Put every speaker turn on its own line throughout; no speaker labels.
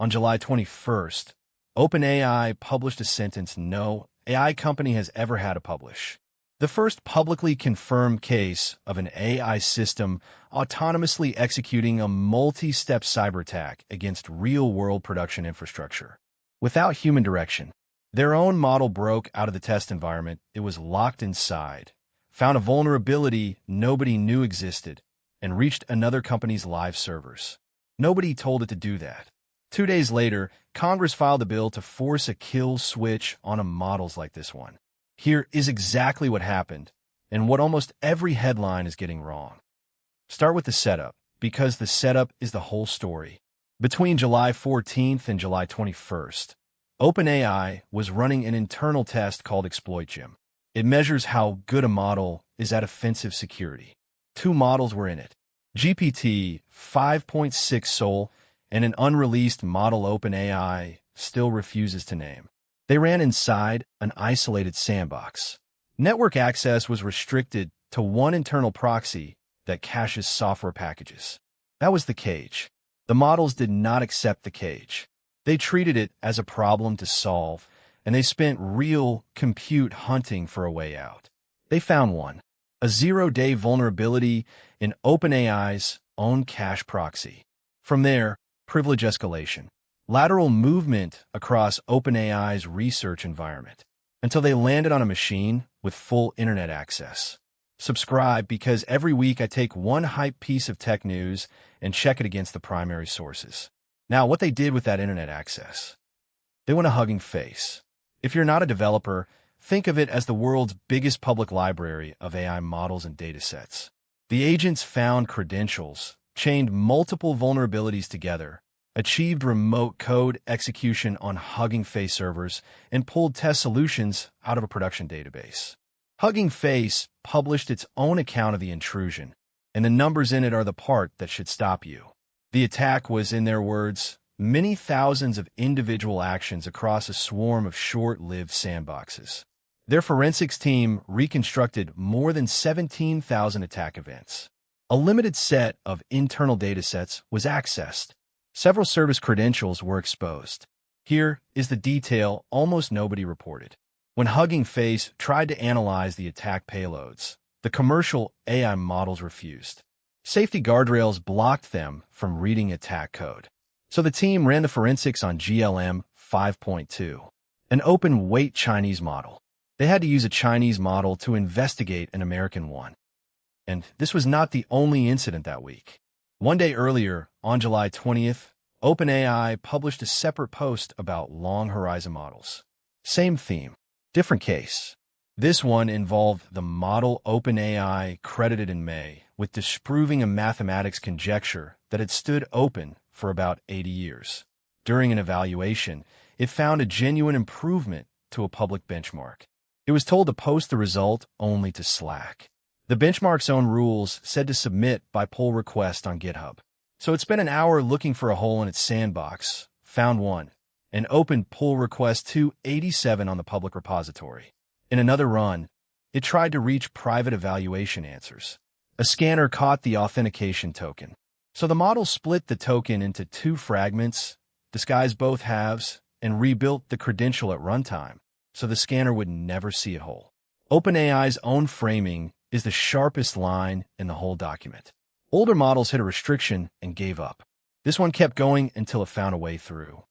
On July 21st, OpenAI published a sentence no AI company has ever had to publish. The first publicly confirmed case of an AI system autonomously executing a multi-step cyberattack against real-world production infrastructure. Without human direction, their own model broke out of the test environment. It was locked inside, found a vulnerability nobody knew existed, and reached another company's live servers. Nobody told it to do that. 2 days later, Congress filed a bill to force a kill switch on models like this one. Here is exactly what happened, and what almost every headline is getting wrong. Start with the setup, because the setup is the whole story. Between July 14th and July 21st, OpenAI was running an internal test called ExploitGym. It measures how good a model is at offensive security. 2 models were in it: GPT 5.6 Sol and an unreleased model OpenAI still refuses to name. They ran inside an isolated sandbox. Network access was restricted to one internal proxy that caches software packages. That was the cage. The models did not accept the cage. They treated it as a problem to solve, and they spent real compute hunting for a way out. They found one: a 0-day vulnerability in OpenAI's own cache proxy. From there, privilege escalation, lateral movement across OpenAI's research environment, until they landed on a machine with full internet access. Subscribe, because every week I take one hype piece of tech news and check it against the primary sources. Now, what they did with that internet access? They went a Hugging Face. If you're not a developer, think of it as the world's biggest public library of AI models and datasets. The agents found credentials, chained multiple vulnerabilities together, achieved remote code execution on Hugging Face servers, and pulled test solutions out of a production database. Hugging Face published its own account of the intrusion, and the numbers in it are the part that should stop you. The attack was, in their words, many thousands of individual actions across a swarm of short-lived sandboxes. Their forensics team reconstructed more than 17,000 attack events. A limited set of internal datasets was accessed. Several service credentials were exposed. Here is the detail almost nobody reported. When Hugging Face tried to analyze the attack payloads, the commercial AI models refused. Safety guardrails blocked them from reading attack code. So the team ran the forensics on GLM 5.2, an open-weight Chinese model. They had to use a Chinese model to investigate an American one. And this was not the only incident that week. One day earlier, on July 20th, OpenAI published a separate post about long horizon models. Same theme, different case. This one involved the model OpenAI credited in May with disproving a mathematics conjecture that had stood open for about 80 years. During an evaluation, it found a genuine improvement to a public benchmark. It was told to post the result only to Slack. The benchmark's own rules said to submit by pull request on GitHub. So it spent an hour looking for a hole in its sandbox, found one, and opened pull request 287 on the public repository. In another run, it tried to reach private evaluation answers. A scanner caught the authentication token. So the model split the token into 2 fragments, disguised both halves, and rebuilt the credential at runtime, so the scanner would never see a hole. OpenAI's own framing is the sharpest line in the whole document. Older models hit a restriction and gave up. This one kept going until it found a way through.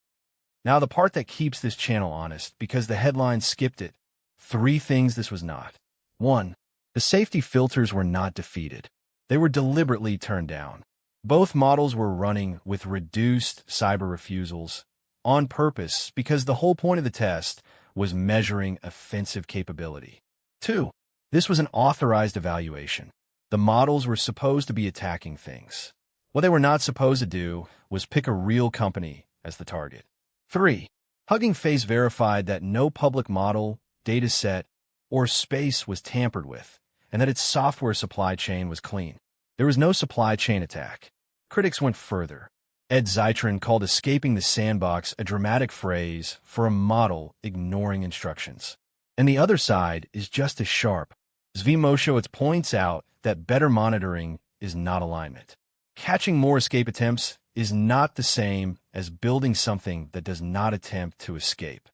Now the part that keeps this channel honest, because the headline skipped it: 3 things this was not. 1. The safety filters were not defeated. They were deliberately turned down. Both models were running with reduced cyber refusals on purpose, because the whole point of the test was measuring offensive capability. 2. This was an authorized evaluation. The models were supposed to be attacking things. What they were not supposed to do was pick a real company as the target. 3. Hugging Face verified that no public model, dataset, or space was tampered with, and that its software supply chain was clean. There was no supply chain attack. Critics went further. Ed Zitron called escaping the sandbox a dramatic phrase for a model ignoring instructions. And the other side is just as sharp. Zvi Moshowitz points out that better monitoring is not alignment. Catching more escape attempts is not the same as building something that does not attempt to escape.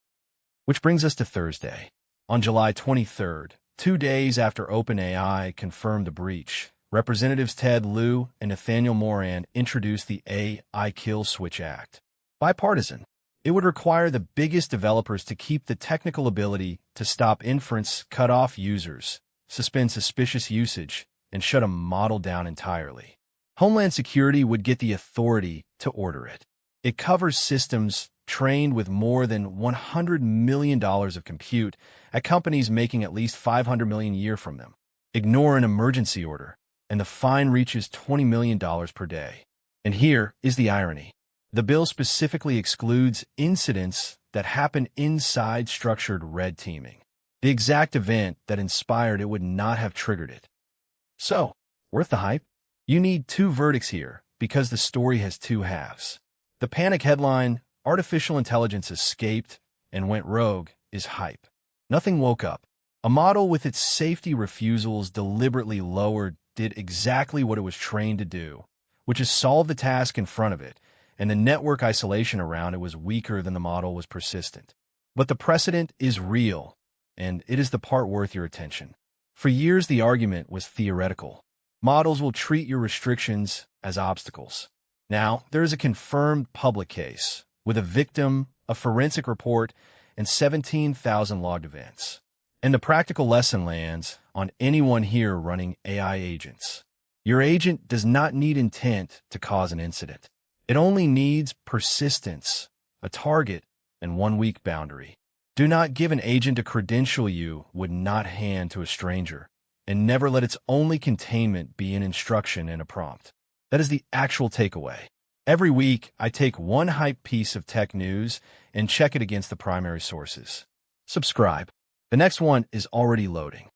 Which brings us to Thursday. On July 23rd, 2 days after OpenAI confirmed the breach, Representatives Ted Lieu and Nathaniel Moran introduced the AI Kill Switch Act. Bipartisan, it would require the biggest developers to keep the technical ability to stop inference, cut off users, suspend suspicious usage, and shut a model down entirely. Homeland Security would get the authority to order it. It covers systems trained with more than $100 million of compute at companies making at least $500 million a year from them. Ignore an emergency order, and the fine reaches $20 million per day. And here is the irony. The bill specifically excludes incidents that happen inside structured red teaming. The exact event that inspired it would not have triggered it. So, worth the hype? You need 2 verdicts here, because the story has 2 halves. The panic headline, "Artificial intelligence escaped and went rogue," is hype. Nothing woke up. A model with its safety refusals deliberately lowered did exactly what it was trained to do, which is solve the task in front of it, and the network isolation around it was weaker than the model was persistent. But the precedent is real, and it is the part worth your attention. For years, the argument was theoretical. Models will treat your restrictions as obstacles. Now, there is a confirmed public case, with a victim, a forensic report, and 17,000 logged events. And the practical lesson lands on anyone here running AI agents. Your agent does not need intent to cause an incident. It only needs persistence, a target, and 1-week boundary. Do not give an agent a credential you would not hand to a stranger, and never let its only containment be an instruction and a prompt. That is the actual takeaway. Every week, I take one hype piece of tech news and check it against the primary sources. Subscribe. The next one is already loading.